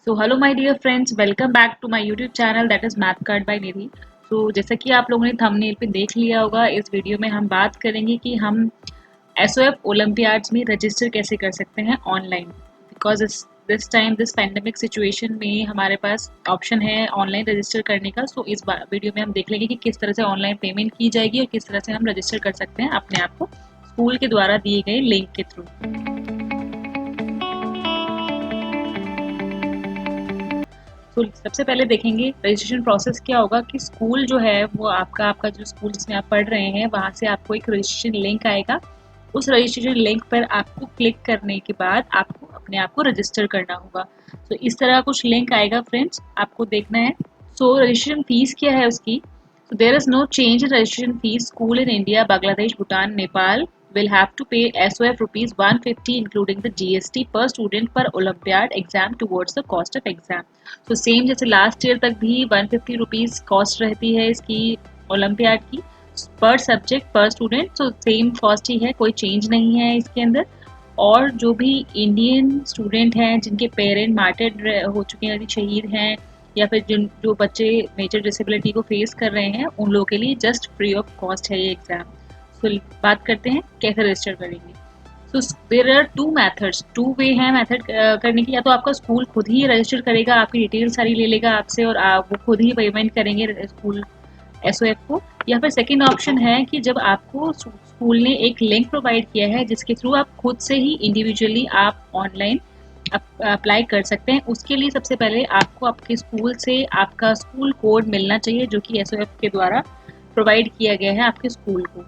So hello my dear friends, welcome back to my YouTube channel that is math card by Nidhi. So जैसा कि आप लोगों ने thumbnail पे देख लिया होगा, इस वीडियो में हम बात करेंगे कि हम एसओएफ ओलंपियाड्स में रजिस्टर कैसे कर सकते हैं online. Because this time this pandemic situation में हमारे पास ऑप्शन है ऑनलाइन रजिस्टर करने का। सो इस वीडियो में हम देख लेंगे कि किस तरह से ऑनलाइन पेमेंट की जाएगी और किस तरह से हम रजिस्टर कर सकते हैं अपने आप को स्कूल के द्वारा दिए गए लिंक के थ्रू। तो सबसे पहले देखेंगे रजिस्ट्रेशन प्रोसेस क्या होगा कि स्कूल जो है वो आपका जो स्कूल जिसमें आप पढ़ रहे हैं वहाँ से आपको एक रजिस्ट्रेशन लिंक आएगा। उस रजिस्ट्रेशन लिंक पर आपको क्लिक करने के बाद आपको अपने आप को रजिस्टर करना होगा। तो इस तरह कुछ लिंक आएगा फ्रेंड्स, आपको देखना है। सो रजिस्ट्रेशन फीस क्या है उसकी? So there is no change in registration fees. School in India, Bangladesh, Bhutan, Nepal will have to pay SOF rupees 150 including the GST per student per Olympiad exam towards the cost of exam. So same जैसे last year तक भी 150 rupees cost रहती है इसकी olympiad की पर subject पर student. तो सेम कॉस्ट ही है, कोई चेंज नहीं है इसके अंदर। और जो भी इंडियन स्टूडेंट हैं जिनके पेरेंट मार्टर्ड हो चुके हैं, शहीद हैं, या फिर जिन जो बच्चे मेजर डिसेबिलिटी को फेस कर रहे हैं, उन लोगों के लिए जस्ट फ्री ऑफ कॉस्ट है ये एग्ज़ाम। सो बात करते हैं कैसे रजिस्टर करेंगे। So there are two methods, two way है मैथड करने की। या तो आपका स्कूल खुद ही रजिस्टर करेगा, आपकी डिटेल सारी ले लेगा आपसे और आप वो खुद ही पेमेंट करेंगे स्कूल एसओएफ को। या फिर सेकेंड ऑप्शन है कि जब आपको स्कूल ने एक लिंक प्रोवाइड किया है जिसके थ्रू आप खुद से ही इंडिविजुअली आप ऑनलाइन अप्लाई कर सकते हैं। उसके लिए सबसे पहले आपको आपके स्कूल से आपका स्कूल कोड मिलना चाहिए जो कि एसओएफ के द्वारा प्रोवाइड किया गया है आपके स्कूल को।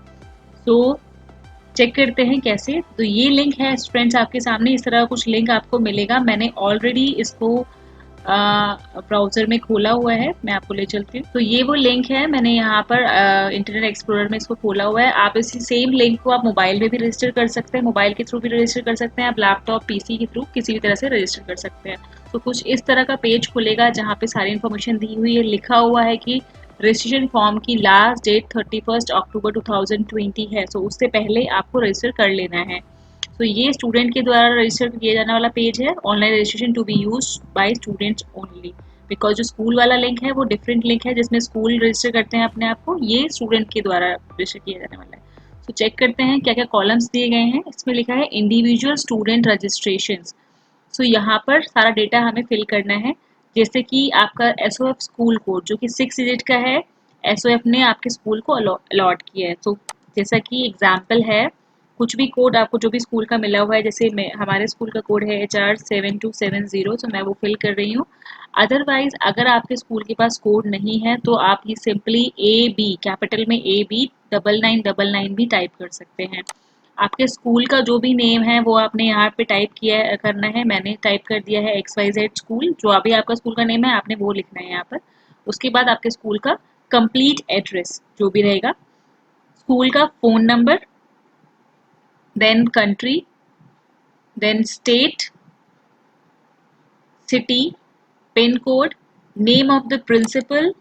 सो चेक करते हैं कैसे। तो ये लिंक है फ्रेंड्स आपके सामने, इस तरह कुछ लिंक आपको मिलेगा। मैंने ऑलरेडी इसको ब्राउज़र में खोला हुआ है, मैं आपको ले चलती हूँ। तो ये वो लिंक है, मैंने यहाँ पर इंटरनेट एक्सप्लोरर में इसको खोला हुआ है। आप इसी सेम लिंक को आप मोबाइल में भी रजिस्टर कर सकते हैं, मोबाइल के थ्रू भी रजिस्टर कर सकते हैं, आप लैपटॉप पीसी के थ्रू किसी भी तरह से रजिस्टर कर सकते हैं। तो कुछ इस तरह का पेज खुलेगा जहाँ पे सारी इन्फॉर्मेशन दी हुई है। लिखा हुआ है कि रजिस्ट्रेशन फॉर्म की लास्ट डेट 31 अक्टूबर 2020 है। सो उससे पहले आपको रजिस्टर कर लेना है। तो ये स्टूडेंट के द्वारा रजिस्टर किया जाने वाला पेज है, online registration to be use by students only. Because जो स्कूल वाला लिंक है वो डिफरेंट लिंक है जिसमें स्कूल रजिस्टर करते हैं अपने आप को, ये स्टूडेंट के द्वारा रजिस्टर किया जाने वाला है। तो चेक करते हैं क्या क्या कॉलम्स दिए गए हैं। इसमें लिखा है इंडिविजुअल स्टूडेंट रजिस्ट्रेशन। सो यहाँ पर सारा डेटा हमें फिल करना है, जैसे कि आपका एसओएफ स्कूल कोड जो कि 6 डिजिट का है, एसओएफ ने आपके स्कूल को अलॉट किया है। तो जैसा कि एग्जाम्पल है, कुछ भी कोड आपको जो भी स्कूल का मिला हुआ है, जैसे हमारे स्कूल का कोड है HR7270, तो मैं वो फिल कर रही हूँ। अदरवाइज अगर आपके स्कूल के पास कोड नहीं है तो आप ये सिंपली AB कैपिटल में AB 9999 भी टाइप कर सकते हैं। आपके स्कूल का जो भी नेम है वो आपने यहाँ पे टाइप किया करना है। मैंने टाइप कर दिया है XYZ स्कूल, जो अभी आपका स्कूल का नेम है आपने वो लिखना है यहाँ पर। उसके बाद आपके स्कूल का कंप्लीट एड्रेस जो भी रहेगा, स्कूल का phone number, then country, then state, city, pin code, name of the principal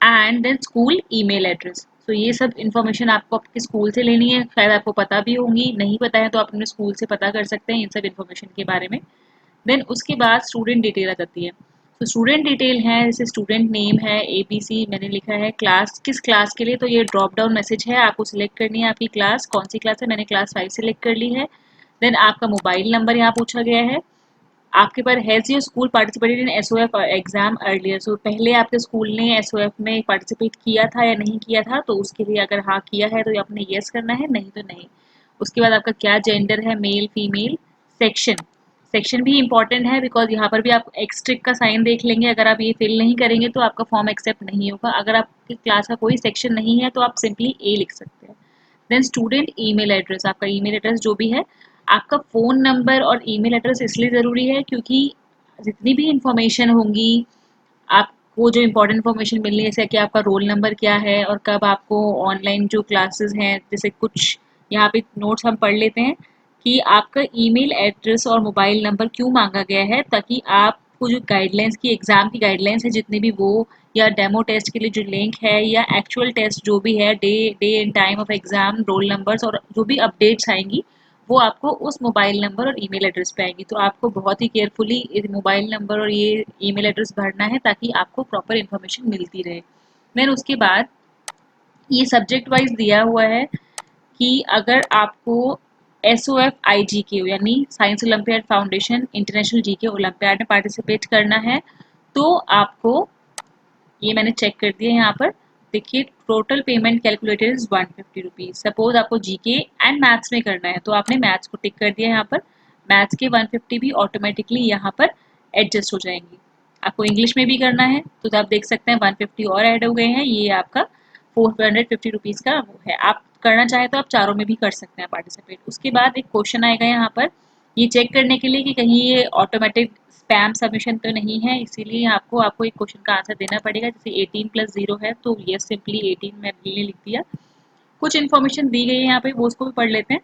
and then school email address. तो ये सब इन्फॉर्मेशन आपको आपके स्कूल से लेनी है। शायद आपको पता भी होंगी, नहीं पता है तो आप अपने स्कूल से पता कर सकते हैं इन सब इन्फॉर्मेशन के बारे में। देन उसके बाद स्टूडेंट डिटेल आ जाती है। तो स्टूडेंट डिटेल है, जैसे स्टूडेंट नेम है ABC मैंने लिखा है, क्लास किस क्लास के लिए, तो ये ड्रॉप डाउन मैसेज है, आपको सिलेक्ट करनी है आपकी क्लास कौन सी क्लास है। मैंने क्लास 5 सिलेक्ट कर ली है। देन आपका मोबाइल नंबर यहाँ पूछा गया है। आपके पर has your school participated in SOF exam earlier, so पहले आपके स्कूल ने एसओएफ में पार्टिसिपेट किया था या नहीं किया था, तो उसके लिए अगर हाँ किया है तो आपने यस करना है, नहीं तो नहीं। उसके बाद आपका क्या जेंडर है, मेल फीमेल। सेक्शन, सेक्शन भी इंपॉर्टेंट है बिकॉज यहाँ पर भी आप एक्स्ट्रिक का साइन देख लेंगे। अगर आप ये फिल नहीं करेंगे तो आपका फॉर्म एक्सेप्ट नहीं होगा। अगर आपकी क्लास का कोई सेक्शन नहीं है तो आप सिंपली A लिख सकते हैं। देन स्टूडेंट ईमेल एड्रेस, आपका ईमेल एड्रेस जो भी है। आपका फ़ोन नंबर और ईमेल एड्रेस इसलिए ज़रूरी है क्योंकि जितनी भी इंफॉर्मेशन होंगी, आपको जो इम्पोर्टेंट इन्फॉर्मेशन मिलनी है, जैसे कि आपका रोल नंबर क्या है और कब आपको ऑनलाइन जो क्लासेस हैं, जैसे कुछ यहाँ पे नोट्स हम पढ़ लेते हैं कि आपका ईमेल एड्रेस और मोबाइल नंबर क्यों मांगा गया है, ताकि आपको जो गाइडलाइंस की एग्ज़ाम की गाइडलाइंस है जितनी भी वो, या डेमो टेस्ट के लिए जो लिंक है, या एक्चुअल टेस्ट जो भी है, day day and time of exam, roll numbers और जो भी अपडेट्स आएंगी वो आपको उस मोबाइल नंबर और ईमेल एड्रेस पे आएंगी। तो आपको बहुत ही केयरफुली मोबाइल नंबर और ये ईमेल एड्रेस भरना है ताकि आपको प्रॉपर इन्फॉर्मेशन मिलती रहे। देन उसके बाद ये सब्जेक्ट वाइज दिया हुआ है कि अगर आपको SOF IGK यानी science olympiad foundation international GK olympiad में पार्टिसिपेट करना है तो आपको, ये मैंने चेक कर दिया यहाँ पर, देखिए total payment calculated is 150 rupees. Suppose आपको जीके एंड मैथ्स में करना है तो आपने मैथ्स को टिक कर दिया यहाँ पर, मैथ्स के 150 भी ऑटोमेटिकली यहाँ पर एडजस्ट हो जाएंगी। आपको इंग्लिश में भी करना है तो आप देख सकते हैं 150 और ऐड हो गए हैं, ये आपका 450 रुपीज का वो है। आप करना चाहे तो आप चारों में भी कर सकते हैं पार्टिसिपेट। उसके बाद एक क्वेश्चन आएगा यहाँ पर, ये चेक करने के लिए कि कहीं ये ऑटोमेटिक स्पैम सबमिशन तो नहीं है, इसीलिए आपको आपको एक क्वेश्चन का आंसर देना पड़ेगा। जैसे 18+0 है तो ये सिंपली 18 मैंने लिख दिया। कुछ इन्फॉर्मेशन दी गई है यहाँ पे, वो उसको भी पढ़ लेते हैं।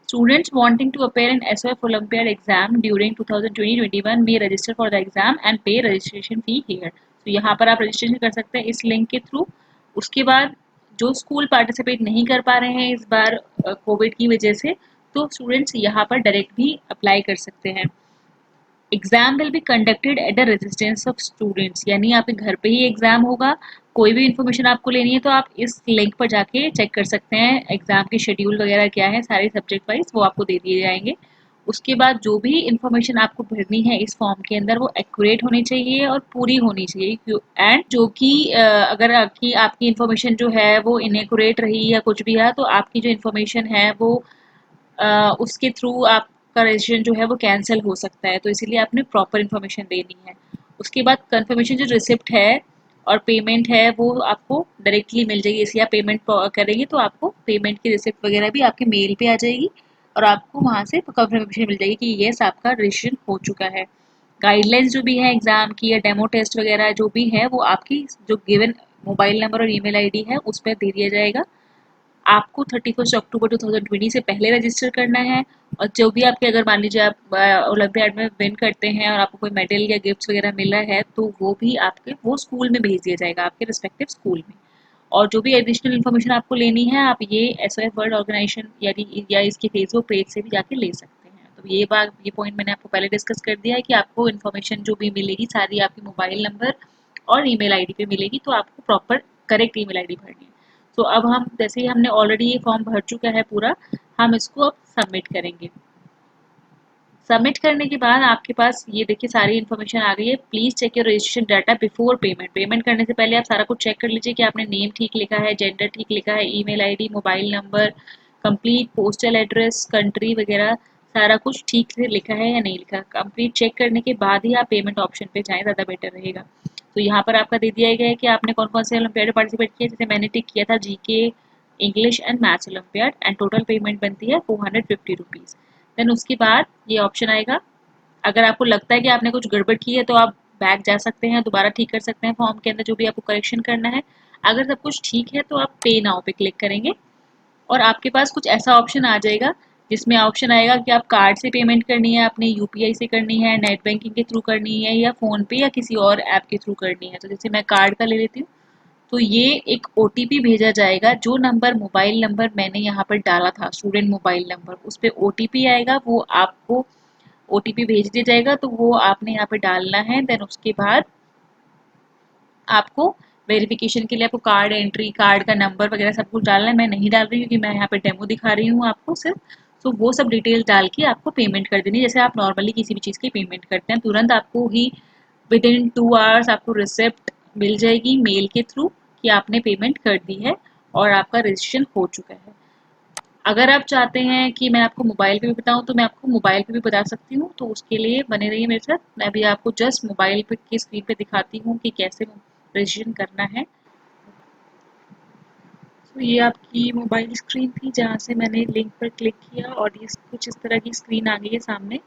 Students wanting to appear in SOF olympiad exam during 2020-21 में register for the exam and pay registration fee here. तो यहाँ पर आप रजिस्ट्रेशन कर सकते हैं इस लिंक के थ्रू। उसके बाद जो स्कूल पार्टिसिपेट नहीं कर पा रहे हैं इस बार कोविड की वजह से, तो स्टूडेंट्स यहाँ पर डायरेक्ट भी अप्लाई कर सकते हैं। Exam will be conducted at the resistance of students, यानी आपके घर पे ही एग्जाम होगा। कोई भी इन्फॉर्मेशन आपको लेनी है तो आप इस लिंक पर जाके चेक कर सकते हैं एग्जाम के शेड्यूल वगैरह क्या है, सारे सब्जेक्ट वाइज वो आपको दे दिए जाएंगे। उसके बाद जो भी इन्फॉर्मेशन आपको भरनी है इस फॉर्म के अंदर वो एक्यूरेट होनी चाहिए और पूरी होनी चाहिए। एंड जो कि अगर आपकी इन्फॉर्मेशन जो है वो इनएक्यूरेट रही या कुछ भी है तो आपकी जो इन्फॉर्मेशन है वो उसके थ्रू आपका रजिस्ट्रेशन जो है वो कैंसिल हो सकता है, तो इसीलिए आपने प्रॉपर इन्फॉर्मेशन देनी है। उसके बाद कंफर्मेशन जो रिसिप्ट है और पेमेंट है वो आपको डायरेक्टली मिल जाएगी। इसी आप पेमेंट करेंगे तो आपको पेमेंट की रिसिप्ट वगैरह भी आपके मेल पे आ जाएगी और आपको वहाँ से कंफर्मेशन मिल जाएगी कि येस आपका रजिस्ट्रेशन हो चुका है। गाइडलाइंस जो भी है एग्जाम की या डेमो टेस्ट वगैरह जो भी है वो आपकी जो गिवन मोबाइल नंबर और ईमेल आईडी है उस पर दे दिया जाएगा। आपको 31 अक्टूबर 2020 से पहले रजिस्टर करना है। और जो भी आपके, अगर मान लीजिए आप ओलंपियाड में विन करते हैं और आपको कोई मेडल या गिफ्ट्स वगैरह मिला है तो वो भी आपके वो स्कूल में भेज दिया जाएगा, आपके रिस्पेक्टिव स्कूल में। और जो भी एडिशनल इन्फॉर्मेशन आपको लेनी है आप ये SOF वर्ल्ड ऑर्गेनाइजेशन यानी या इसके फेसबुक पेज से भी जाके ले सकते हैं। तो ये पॉइंट मैंने आपको पहले डिस्कस कर दिया है कि आपको इन्फॉर्मेशन जो भी मिलेगी सारी आपके मोबाइल नंबर और ईमेल आईडी पे मिलेगी, तो आपको प्रॉपर करेक्ट ईमेल आईडी भरनी है। तो अब हम जैसे ही हमने ऑलरेडी ये फॉर्म भर चुका है पूरा, हम इसको अब सबमिट करेंगे। सबमिट करने के बाद आपके पास ये देखिए सारी इन्फॉर्मेशन आ गई है। Please check your registration data before payment. Payment करने से पहले आप सारा कुछ चेक कर लीजिए कि आपने नेम ठीक लिखा है, जेंडर ठीक लिखा है, email ID, mobile number, complete postal address, country वगैरह सारा कुछ ठीक से लिखा है या नहीं लिखा। कंप्लीट चेक करने के बाद ही आप पेमेंट ऑप्शन पे जाएं, ज़्यादा बेटर रहेगा। तो यहाँ पर आपका दे दिया गया है कि आपने कौन कौन से ओलंपियाड में पार्टिसिपेट किया। जैसे मैंने टिक किया था GK, English and maths olympiad, and total payment बनती है 450 रुपीज़। देन उसके बाद ये ऑप्शन आएगा, अगर आपको लगता है कि आपने कुछ गड़बड़ की है तो आप बैक जा सकते हैं, दोबारा ठीक कर सकते हैं फॉर्म के अंदर जो भी आपको करेक्शन करना है। अगर सब कुछ ठीक है तो आप पे नाउ पे क्लिक करेंगे और आपके पास कुछ ऐसा ऑप्शन आ जाएगा जिसमें ऑप्शन आएगा कि आप कार्ड से पेमेंट करनी है, आपने यूपीआई से करनी है, नेट बैंकिंग के थ्रू करनी है या फ़ोन पे या किसी और ऐप के थ्रू करनी है। तो जैसे मैं कार्ड का ले लेती हूँ, तो ये एक ओटीपी भेजा जाएगा। जो नंबर मोबाइल नंबर मैंने यहाँ पर डाला था स्टूडेंट मोबाइल नंबर, उस पर ओटीपी आएगा, वो आपको ओटीपी भेज दिया जाएगा तो वो आपने यहाँ पे डालना है। देन उसके बाद आपको वेरिफिकेशन के लिए आपको कार्ड एंट्री, कार्ड का नंबर वगैरह सब कुछ डालना है। मैं नहीं डाल रही हूँ क्योंकि मैं यहाँ पे डेमो दिखा रही हूँ आपको सिर्फ। तो वो सब डिटेल डाल के आपको पेमेंट कर देनी है, जैसे आप नॉर्मली किसी भी चीज़ की पेमेंट करते हैं। तुरंत आपको ही विद इन 2 आवर्स आपको रिसिप्ट मिल जाएगी मेल के थ्रू कि आपने पेमेंट कर दी है और आपका रजिस्ट्रेशन हो चुका है। अगर आप चाहते हैं कि मैं आपको मोबाइल पे भी बताऊं तो मैं आपको मोबाइल पे भी बता सकती हूँ, तो उसके लिए बने रहिए मेरे साथ। मैं अभी आपको जस्ट मोबाइल पे की स्क्रीन पे दिखाती हूँ कि कैसे रजिस्ट्रेशन करना है। तो ये आपकी मोबाइल स्क्रीन थी जहाँ से मैंने लिंक पर क्लिक किया और ये कुछ इस तरह की स्क्रीन आ गई है सामने।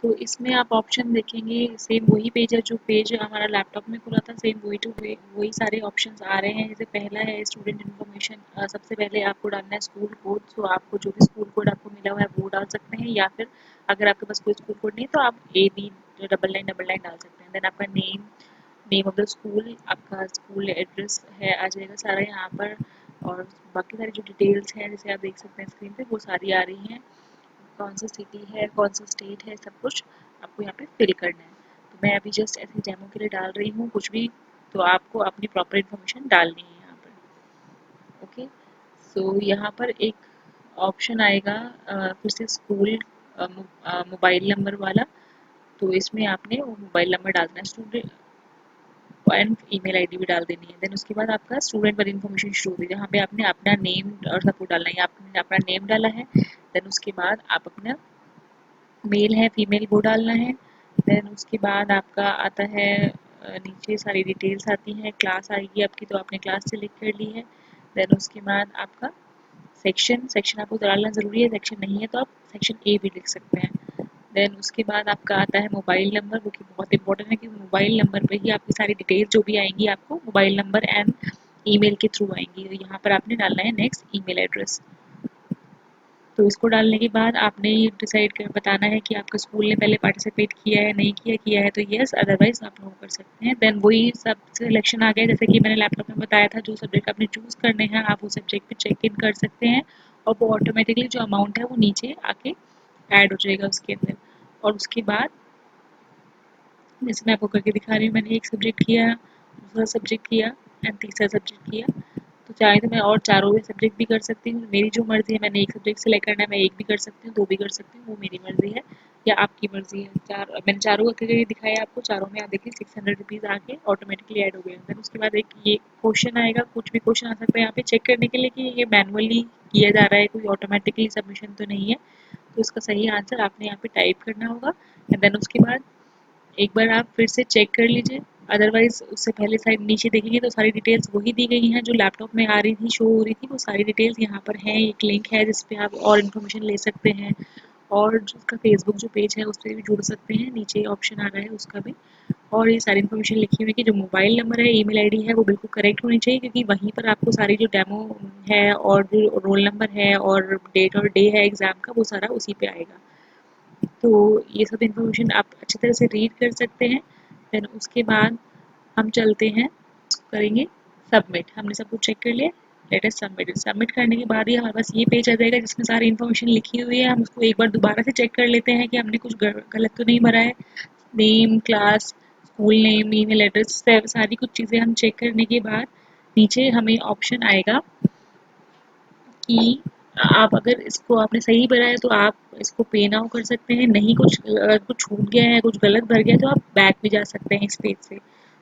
तो इसमें आप ऑप्शन देखेंगे, सेम वही पेज है जो पेज हमारा लैपटॉप में खुला था, सेम वही टू वही सारे ऑप्शंस आ रहे हैं। जैसे पहला है स्टूडेंट इन्फॉर्मेशन, सबसे पहले आपको डालना है स्कूल कोड। तो आपको जो भी स्कूल कोड आपको मिला हुआ है वो डाल सकते हैं, या फिर अगर आपके पास कोई स्कूल कोड नहीं तो आप AB डबल लाइन डाल सकते हैं। देन आपका name, name of the school, आपका स्कूल एड्रेस है आ जाएगा सारा यहाँ पर। और बाकी सारी जो डिटेल्स हैं जैसे आप देख सकते हैं स्क्रीन पे वो सारी आ रही हैं। कौन सा सिटी है, कौन सा स्टेट है, सब कुछ आपको यहाँ पे फिल करना है। तो मैं अभी जस्ट ऐसे डेमो के लिए डाल रही हूँ कुछ भी, तो आपको अपनी प्रॉपर इन्फॉर्मेशन डालनी है यहाँ पर। ओके, सो यहाँ पर एक ऑप्शन आएगा फिर से स्कूल मोबाइल नंबर वाला। तो इसमें आपने वो मोबाइल नंबर डालना है स्टूडेंट, एंड ईमेल आईडी भी डाल देनी है। देन उसके बाद आपका स्टूडेंट वाली इन्फॉर्मेशन शुरू होगी, जहाँ पे आपने अपना नेम और सब कुछ डालना है। आपने अपना नेम डाला है, देन उसके बाद आप अपना मेल है फीमेल वो डालना है। देन उसके बाद आपका आता है नीचे सारी डिटेल्स आती हैं, क्लास आएगी आपकी तो आपने क्लास सेलेक्ट कर ली है। देन उसके बाद आपका सेक्शन, सेक्शन आपको डालना ज़रूरी है, सेक्शन नहीं है तो आप सेक्शन ए भी लिख सकते हैं। देन उसके बाद आपका आता है मोबाइल नंबर, वो कि बहुत इंपॉर्टेंट है कि मोबाइल नंबर पे ही आपकी सारी डिटेल्स जो भी आएंगी आपको मोबाइल नंबर एंड ईमेल के थ्रू आएंगी। तो यहाँ पर आपने डालना है नेक्स्ट ईमेल एड्रेस। तो इसको डालने के बाद आपने ये डिसाइड कर बताना है कि आपके स्कूल ने पहले पार्टिसिपेट किया है, नहीं किया, किया है तो यस, अदरवाइज आप नो कर सकते हैं। देन वही सब सिलेक्शन आ गया, जैसे कि मैंने लैपटॉप में बताया था, जो सब्जेक्ट आपने चूज़ करने हैं आप उस सब्जेक्ट पे चेक इन कर सकते हैं, और वो ऑटोमेटिकली जो अमाउंट है वो नीचे आके ऐड हो जाएगा उसके अंदर। और उसके बाद जैसे मैं आपको करके दिखा रही हूँ, मैंने एक सब्जेक्ट किया, दूसरा सब्जेक्ट किया एंड तीसरा सब्जेक्ट किया। तो चाहे तो मैं और चारों भी सब्जेक्ट भी कर सकती हूँ, मेरी जो मर्ज़ी है, मैंने एक सब्जेक्ट सेलेक्ट करना है, मैं एक भी कर सकती हूँ, दो भी कर सकती हूँ, वो मेरी मर्ज़ी है या आपकी मर्ज़ी है। मैंने चारों करके दिखाया आपको, चारों में आप देखिए 600 रुपीज़ आके ऑटोमेटिकली ऐड हो गए। देन उसके बाद एक ये क्वेश्चन आएगा, कुछ भी क्वेश्चन आ सकता है यहाँ पे चेक करने के लिए कि ये मैनुअली किया जा रहा है, कोई ऑटोमेटिकली सबमिशन तो नहीं है। तो इसका सही आंसर आपने यहाँ पे टाइप करना होगा। एंड देन उसके बाद एक बार आप फिर से चेक कर लीजिए, अदरवाइज उससे पहले साइड नीचे देखेंगे तो सारी डिटेल्स वही दी गई हैं जो लैपटॉप में आ रही थी, शो हो रही थी, वो सारी डिटेल्स यहाँ पर हैं। एक लिंक है जिस पे आप और इन्फॉर्मेशन ले सकते हैं, और जिसका फेसबुक जो पेज है उस पर भी जुड़ सकते हैं, नीचे ऑप्शन आ रहा है उसका भी। और ये सारी इन्फॉर्मेशन लिखी हुई है कि जो मोबाइल नंबर है, ईमेल आईडी है, वो बिल्कुल करेक्ट होनी चाहिए, क्योंकि वहीं पर आपको सारी जो डेमो है और जो रोल नंबर है और डेट और डे है एग्ज़ाम का, वो सारा उसी पे आएगा। तो ये सब इन्फॉर्मेशन आप अच्छी तरह से रीड कर सकते हैं। देन उसके बाद हम चलते हैं, करेंगे सबमिट। हमने सब कुछ चेक कर लिया, लेट अस सबमिट। सबमिट करने के बाद ही हमारे पास ये पेज आ जाएगा जिसमें सारी इन्फॉर्मेशन लिखी हुई है। हम उसको एक बार दोबारा से चेक कर लेते हैं कि हमने कुछ गलत तो नहीं भरा है। Name, class, school name, email address, सारी कुछ चीज़ें हम चेक करने के बाद नीचे हमें ऑप्शन आएगा कि आप अगर इसको आपने सही भरा है तो आप इसको पे नाउ कर सकते हैं, नहीं कुछ अगर कुछ छूट गया है, कुछ गलत भर गया है तो आप बैक भी जा सकते हैं इस पेज से।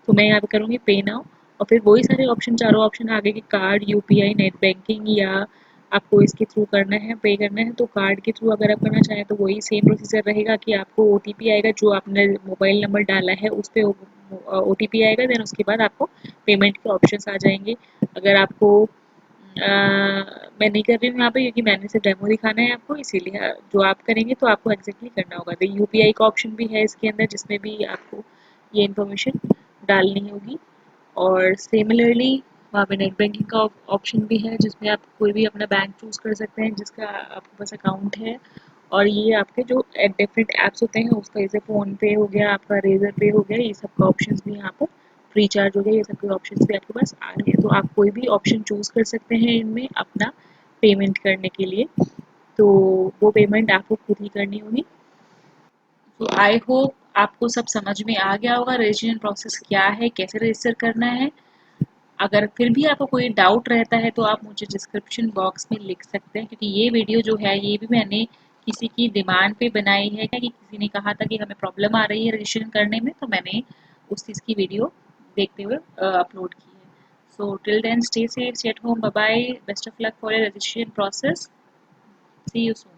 तो मैं यहाँ पे करूँगी पे नाउ, और फिर वही सारे ऑप्शन, चारों ऑप्शन आगे के कार्ड, यूपीआई, नेट बैंकिंग, या आपको इसके थ्रू करना है, पे करना है तो कार्ड के थ्रू अगर आप करना चाहें तो वही सेम प्रोसीजर रहेगा कि आपको ओटीपी आएगा, जो आपने मोबाइल नंबर डाला है उस पर ओटीपी आएगा। देन उसके बाद आपको पेमेंट के ऑप्शन आ जाएंगे। अगर आपको मैं नहीं कर रही हूँ यहाँ पे क्योंकि मैंने सिर्फ डेमो दिखाना है आपको, इसीलिए जो आप करेंगे तो आपको एग्जैक्टली करना होगा। तो यूपीआई का ऑप्शन भी है इसके अंदर, जिसमें भी आपको ये इन्फॉर्मेशन डालनी होगी। और सिमिलरली वहाँ पे नेट बैंकिंग का ऑप्शन भी है, जिसमें आप कोई भी अपना बैंक चूज़ कर सकते हैं जिसका आपके पास अकाउंट है। और ये आपके जो डिफरेंट ऐप्स होते हैं उसका, जैसे फ़ोन पे हो गया, आपका रेजर पे हो गया, ये सब का ऑप्शन भी यहाँ पर फ्री चार्ज हो गया, ये सब के ऑप्शन भी आपके पास आ रहे हैं। तो आप कोई भी ऑप्शन चूज़ कर सकते हैं इनमें अपना पेमेंट करने के लिए। तो वो पेमेंट आपको खुद ही करनी होगी। तो आई होप आपको सब समझ में आ गया होगा रजिस्ट्रेशन प्रोसेस क्या है, कैसे रजिस्टर करना है। अगर फिर भी आपको कोई डाउट रहता है तो आप मुझे डिस्क्रिप्शन बॉक्स में लिख सकते हैं, क्योंकि ये वीडियो जो है ये भी मैंने किसी की डिमांड पे बनाई है, कि किसी ने कहा था कि हमें प्रॉब्लम आ रही है रजिस्ट्रेशन करने में, तो मैंने उस चीज़ की वीडियो देखते हुए अपलोड की है। So till then stay safe, stay at home, bye bye, best of luck for your registration process, see you soon.